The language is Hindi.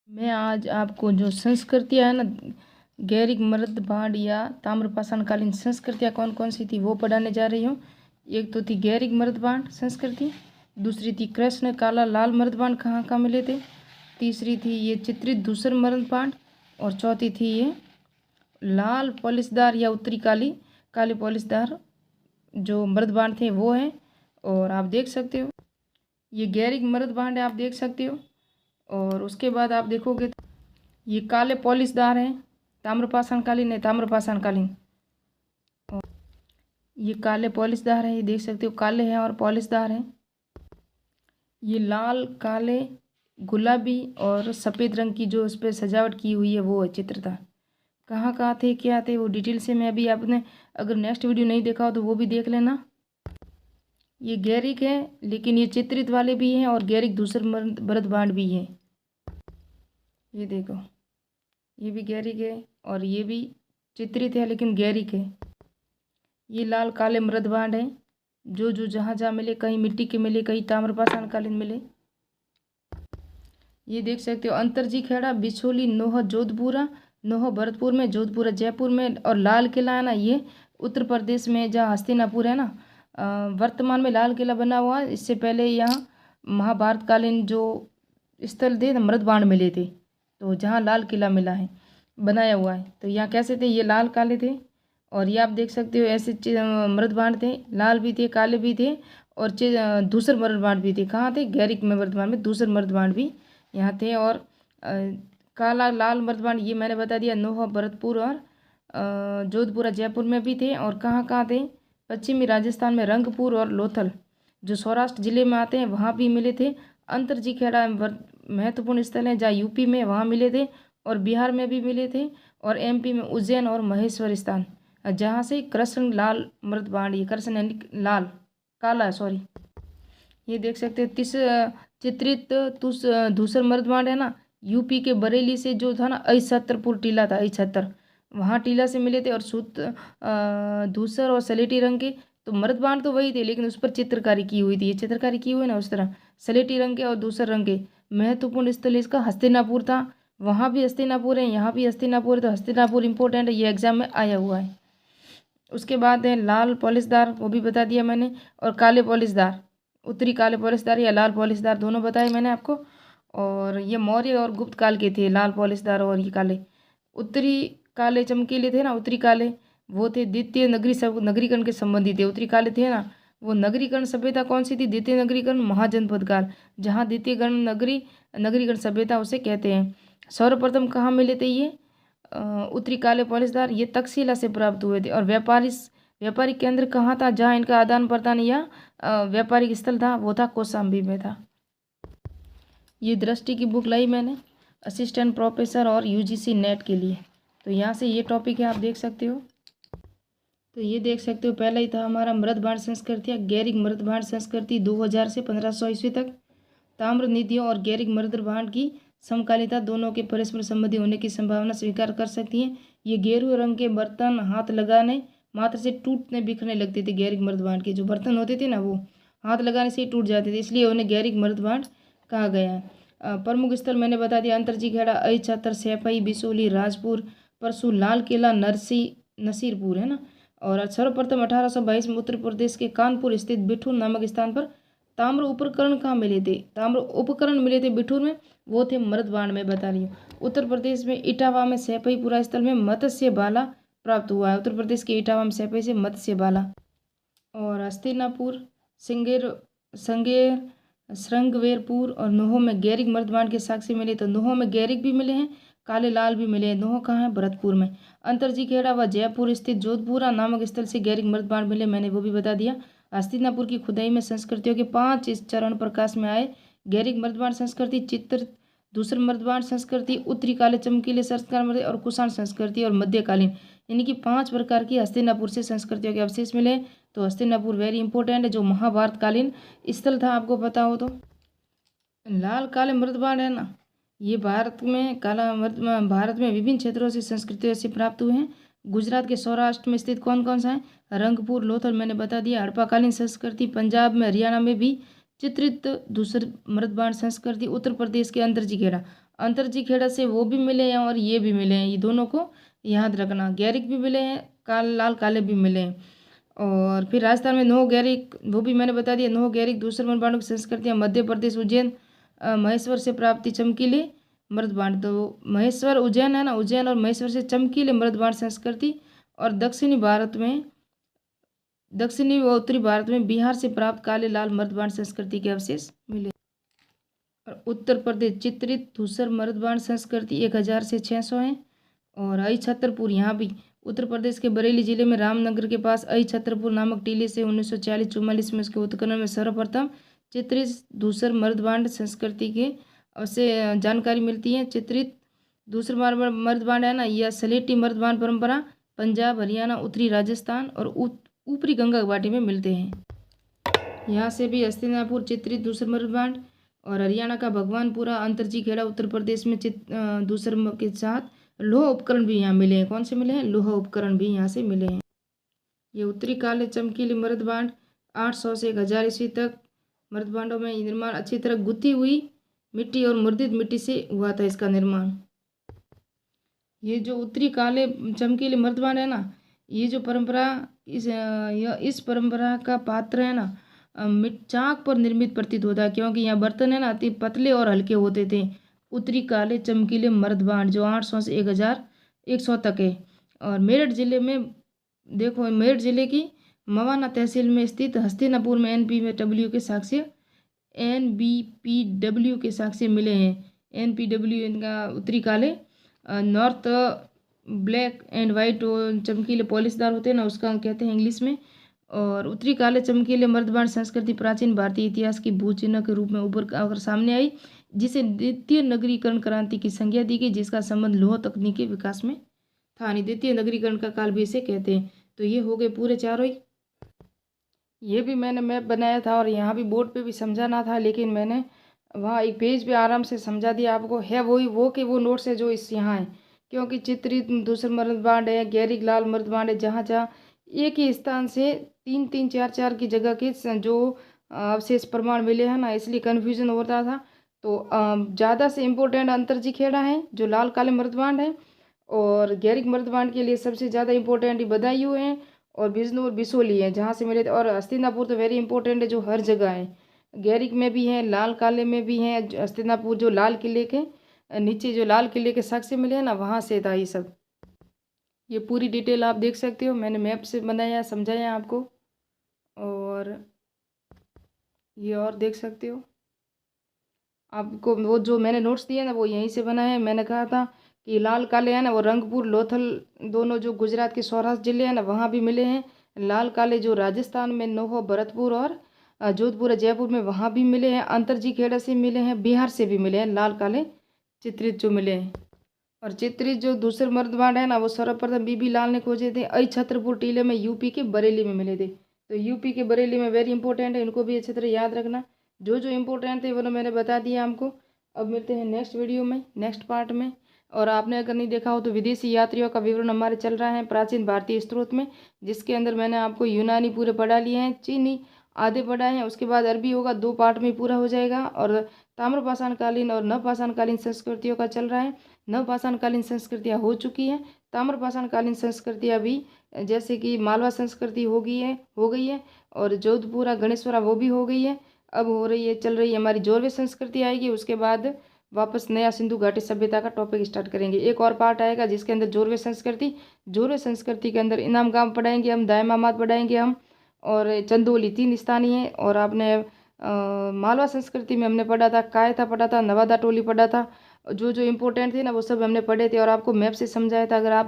मैं आज आपको जो संस्कृतियाँ है ना, गैरिक मर्दबांड या ताम्रपाषाणकालीन संस्कृतियाँ कौन कौन सी थी वो पढ़ाने जा रही हूँ। एक तो थी गैरिक मर्दबांड संस्कृति, दूसरी थी कृष्ण काला लाल मर्दबांड कहाँ कहाँ मिले थे, तीसरी थी ये चित्रित धूसर मर्दबांड, और चौथी थी ये लाल पॉलिशदार या उत्तरी काले पॉलिशदार जो मर्दबांड थे वो हैं। और आप देख सकते हो ये गैरिक मर्दबांड है, आप देख सकते हो। और उसके बाद आप देखोगे तो ये काले पॉलिशदार हैं, ताम्रपाषाणकालीन है, ताम्रपाषाणकालीन। और ये काले पॉलिशदार है, ये देख सकते हो काले हैं और पॉलिशदार हैं। ये लाल काले गुलाबी और सफ़ेद रंग की जो उस पर सजावट की हुई है वो है चित्रता। कहाँ कहाँ थे क्या थे वो डिटेल से मैं अभी आपने अगर नेक्स्ट वीडियो नहीं देखा हो तो वो भी देख लेना। ये गैरिक है लेकिन ये चित्रित वाले भी हैं और गैरिक दूसरे मर्दबांड भी हैं। ये देखो ये भी गैरिक है और ये भी चित्रित है लेकिन गैरिक है। ये लाल काले मर्दबांड हैं जो जो जहाँ जहाँ मिले, कहीं मिट्टी के मिले, कहीं ताम्रपाषाणकालीन मिले। ये देख सकते हो अंतरजी खेड़ा, बिछोली, नोह जोधपुरा, नोह भरतपुर में, जोधपुरा जयपुर में, और लाल किला है ना ये उत्तर प्रदेश में जहाँ हस्तिनापुर है ना। वर्तमान में लाल किला बना हुआ है, इससे पहले यहाँ महाभारतकालीन जो स्थल थे मर्दबांड मिले थे, तो जहाँ लाल किला मिला है बनाया हुआ है। तो यहाँ कैसे थे, ये लाल काले थे। और ये आप देख सकते हो ऐसे मर्दबांड थे, लाल भी थे काले भी थे और दूसरे मर्दबांड भी थे। कहाँ थे, गैरिक में मर्दबांड में दूसरे मर्दबांड भी यहाँ थे। और काला लाल मर्दबांड ये मैंने बता दिया, नोह भरतपुर और जोधपुरा जयपुर में भी थे। और कहाँ कहाँ थे, पश्चिमी राजस्थान में रंगपुर और लोथल जो सौराष्ट्र जिले में आते हैं वहाँ भी मिले थे। अंतरजी खेड़ा महत्वपूर्ण स्थल है जहाँ यूपी में वहाँ मिले थे और बिहार में भी मिले थे। और एमपी में उज्जैन और महेश्वर स्थान जहाँ से कृष्ण लाल मर्दबांड, ये कृष्ण यानी लाल काला सॉरी, ये देख सकते हो। चित्रित धूसर मर्दबांड है ना, यूपी के बरेली से जो था ना अहिछत्रपुर टीला था, अहिछत्र वहाँ टीला से मिले थे। और धूसर और सलेटी रंग के, तो मर्दबांड तो वही थे लेकिन उस पर चित्रकारी की हुई थी, ये चित्रकारी की हुई ना उस तरह सलेटी रंग के और दूसर रंग के। महत्वपूर्ण स्थल इसका हस्तिनापुर था, वहाँ भी हस्तिनापुर है, यहाँ भी हस्तिनापुर है, तो हस्तिनापुर इंपॉर्टेंट है, ये एग्जाम में आया हुआ है। उसके बाद है लाल पॉलिशदार, वो भी बता दिया मैंने। और काले पॉलिशदार, उत्तरी काले पॉलिशदार या लाल पॉलिशदार दोनों बताए मैंने आपको। और ये मौर्य और गुप्त काल के थे लाल पॉलिशदार और ये काले। उत्तरी काले चमकीले थे ना, उत्तरी काले वो थे द्वितीय नगरीकरण के संबंधी थे। उत्तरी काले थे ना वो नगरीकरण सभ्यता कौन सी थी, द्वितीय नगरीकरण महाजनपद काल, जहाँ द्वितीय नगरीकरण सभ्यता उसे कहते हैं। सर्वप्रथम कहाँ मिले थे ये उत्तरी काले पॉलिशदार, ये तक्षशिला से प्राप्त हुए थे। और व्यापारिक केंद्र कहाँ था जहाँ इनका आदान प्रदान या व्यापारिक स्थल था, वो था कौशाम्बी में था। ये दृष्टि की बुक लाई मैंने असिस्टेंट प्रोफेसर और यूजीसी नेट के लिए, तो यहाँ से ये टॉपिक है आप देख सकते हो। तो ये देख सकते हो पहला ही था हमारा मर्दबांड संस्कृति या गैरिक मर्दबांड संस्कृति 2000 से 1500 ईस्वी तक। ताम्र निधियों और गैरिक मर्दबांड की समकालीनता दोनों के परस्पर संबंधी होने की संभावना स्वीकार कर सकती है। ये गेरुए रंग के बर्तन हाथ लगाने मात्र से टूटने बिखरने लगते थे। गैरिक मर्दबांड के जो बर्तन होते थे ना वो हाथ लगाने से ही टूट जाते थे, इसलिए उन्हें गैरिक मर्दबांड कहा गया है। प्रमुख स्थल मैंने बता दिया, अंतरजी खेड़ा, अहिछत्र, सैफई, बिसोली, राजपुर, परसू, लाल किला, नसीरपुर है ना। और सर्वप्रथम 1822 में उत्तर प्रदेश के कानपुर स्थित बिठूर नामक स्थान पर ताम्र उपकरण कहाँ मिले थे, ताम्र उपकरण मिले थे बिठूर में, वो थे मर्दबांड में बता रही हूँ। उत्तर प्रदेश में इटावा में सैफईपुरा स्थल में मत्स्य बाला प्राप्त हुआ है, उत्तर प्रदेश के इटावा में सैफई से मत्स्य बाला। और हस्तिनापुर, संगेर, श्रृंगवेरपुर और नोह में गैरिक मर्दबांड के साक्ष्य मिले, तो नोह में गैरिक भी मिले हैं, काले लाल भी मिले हैं। नोह कहाँ है, भरतपुर में। अंतरजी खेड़ा व जयपुर स्थित जोधपुरा नामक स्थल से गैरिक मर्दबांड मिले, मैंने वो भी बता दिया। हस्तिनापुर की खुदाई में संस्कृतियों के 5 चरण प्रकाश में आए। गैरिक मर्दबांड संस्कृति, चित्र दूसरे मर्दबांड संस्कृति, उत्तरी काले चमकीले संस्कार और कुषाण संस्कृति, और मध्यकालीन, यानी कि 5 प्रकार की हस्तिनापुर से संस्कृतियों के अवशेष मिले। तो हस्तिनापुर वेरी इंपॉर्टेंट है, जो महाभारतकालीन स्थल था, आपको पता हो तो। लाल काले मर्दबांड है ना, ये भारत में विभिन्न क्षेत्रों से संस्कृतियों से प्राप्त हुए हैं। गुजरात के सौराष्ट्र में स्थित कौन कौन सा है, रंगपुर, लोथल मैंने बता दिया। हड़प्पाकालीन संस्कृति पंजाब में, हरियाणा में भी चित्रित दूसर मर्दबांड संस्कृति। उत्तर प्रदेश के अंतरजी खेड़ा, अंतरजी खेड़ा से वो भी मिले हैं और ये भी मिले हैं, ये दोनों को याद रखना। गैरिक भी मिले हैं, लाल काले भी मिले हैं। और फिर राजस्थान में नौ गैरिक, वो भी मैंने बता दिया। नौ गैरिक दूसरे मर्दबांडों की संस्कृतियाँ, मध्य प्रदेश उज्जैन महेश्वर से प्राप्ति चमकीले मर्दबांड। तो महेश्वर उज्जैन है ना, उज्जैन और महेश्वर से चमकीले मर्दबांड संस्कृति। और दक्षिणी व उत्तरी भारत में बिहार से प्राप्त काले लाल मर्दबांड संस्कृति के अवशेष मिले। और उत्तर प्रदेश चित्रित धूसर मर्दबांड संस्कृति 1000 से 600 है। और आई छतरपुर, यहाँ भी उत्तर प्रदेश के बरेली जिले में रामनगर के पास आई छतरपुर नामक टीले से 1940-44 में उसके उत्खनन में सर्वप्रथम चित्रित धूसर मर्दबांड संस्कृति के अवश्य जानकारी मिलती है। चित्रित धूसर मर्दबांड है ना, यह सलेटी मर्दबांड परंपरा पंजाब, हरियाणा, उत्तरी राजस्थान और ऊपरी गंगा घाटी में मिलते हैं। यहाँ से भी हस्तिनापुर चित्रित धूसर मर्दबांड। और हरियाणा का भगवानपुरा, अंतरजी खेड़ा उत्तर प्रदेश में धूसर के साथ लोह उपकरण भी यहाँ मिले हैं। कौन से मिले हैं? लोह उपकरण भी यहाँ से मिले हैं। ये उत्तरी काले चमकीले मर्दबांड 800 से 1000 ईस्वी तक। मर्दबांडों में निर्माण अच्छी तरह गुथी हुई मिट्टी और मुर्दित मिट्टी से हुआ था इसका निर्माण। ये जो उत्तरी काले चमकीले मर्दबांड है ना, ये जो परंपरा इस परंपरा का पात्र है ना, चाक पर निर्मित प्रतीत होता है, क्योंकि यहाँ बर्तन है ना अति पतले और हल्के होते थे। उत्तरी काले चमकीले मर्दबांड जो 800 से 1100 तक है। और मेरठ जिले में देखो, मेरठ जिले की मवाना तहसील में स्थित हस्तिनापुर में NPW के साक्ष्य मिले हैं। NPW इनका उत्तरी काले नॉर्थ ब्लैक एंड वाइट चमकीले पॉलिशदार होते हैं ना, उसका कहते हैं इंग्लिश में। और उत्तरी काले चमकीले मर्दबांड संस्कृति प्राचीन भारतीय इतिहास की भू चिन्ह के रूप में उभर आकर सामने आई, जिसे द्वितीय नगरीकरण क्रांति की संज्ञा दी गई, जिसका संबंध लौह तकनीक के विकास में था। द्वितीय नगरीकरण का काल भी इसे कहते हैं। तो ये हो गए पूरे चारों ही। ये भी मैंने मैप बनाया था और यहाँ भी बोर्ड पे भी समझाना था, लेकिन मैंने वहाँ एक पेज पे आराम से समझा दिया आपको। है वही वो नोट्स है जो इस यहाँ है, क्योंकि चित्रित दूसर मर्दबांड है, गैरिक लाल मर्दबांड है, जहाँ जहाँ एक ही स्थान से 3-3, 4-4 की जगह के जो अवशेष प्रमाण मिले हैं ना, इसलिए कन्फ्यूजन होता था। तो ज़्यादा से इम्पोर्टेंट अंतरजी खेड़ा है जो लाल काले मर्दबांड है। और गैरिक मर्दबांड के लिए सबसे ज़्यादा इम्पोर्टेंट बदायूं है और बिजनौर बिसोली है, जहाँ से मिले थे। और हस्तिनापुर तो वेरी इंपॉर्टेंट है, जो हर जगह है। गैरिक में भी है, लाल काले में भी है। हस्तिनापुर जो लाल किले के नीचे जो लाल किले के साक्ष्य मिले हैं ना, वहाँ से था ये सब। ये पूरी डिटेल आप देख सकते हो, मैंने मैप से बनाया समझाया आपको। और ये और देख सकते हो, आपको वो जो मैंने नोट्स दिए ना वो यहीं से बनाए हैं। मैंने कहा था कि लाल काले हैं ना वो रंगपुर लोथल दोनों जो गुजरात के सौराष्ट्र जिले हैं ना वहाँ भी मिले हैं। लाल काले जो राजस्थान में नोहो भरतपुर और जोधपुर जयपुर में वहाँ भी मिले हैं। अंतरजी खेड़ा से मिले हैं, बिहार से भी मिले हैं लाल काले चित्रित जो मिले हैं। और चित्रित जो दूसरे मर्दबांड है ना वो सर्वप्रथम बीबी लाल ने खोजे थे। आई छतरपुर टीले में यूपी के बरेली में मिले थे। तो यूपी के बरेली में वेरी इंपॉर्टेंट है, इनको भी अच्छी तरह याद रखना। जो जो इम्पोर्टेंट थे वो मैंने बता दिया हमको। अब मिलते हैं नेक्स्ट वीडियो में, नेक्स्ट पार्ट में। और आपने अगर नहीं देखा हो तो विदेशी यात्रियों का विवरण हमारे चल रहा है प्राचीन भारतीय स्रोत में, जिसके अंदर मैंने आपको यूनानी पूरे पढ़ा लिए हैं, चीनी आधे पढ़ाए हैं, उसके बाद अरबी होगा, 2 पार्ट में पूरा हो जाएगा। और ताम्रपाषाणकालीन और नवपाषाणकालीन संस्कृतियों का चल रहा है। नवपाषाणकालीन संस्कृतियाँ हो चुकी हैं, ताम्रपाषाणकालीन संस्कृतियाँ भी जैसे कि मालवा संस्कृति हो गई है और जोधपुरा गणेश्वरा वो भी हो गई है। अब हो रही है, चल रही है हमारी जोरवे संस्कृति आएगी। उसके बाद वापस नया सिंधु घाटी सभ्यता का टॉपिक स्टार्ट करेंगे। एक और पार्ट आएगा जिसके अंदर जोरवे संस्कृति के अंदर इनाम गांव पढ़ाएंगे हम, दायमामाद पढ़ाएंगे हम, और चंदोली 3 स्थानीय है। और आपने मालवा संस्कृति में हमने पढ़ा था, कायथा पढ़ा था, नवादा टोली पढ़ा था। जो जो इम्पोर्टेंट थे ना वो सब हमने पढ़े थे और आपको मैप से समझाया था। अगर आप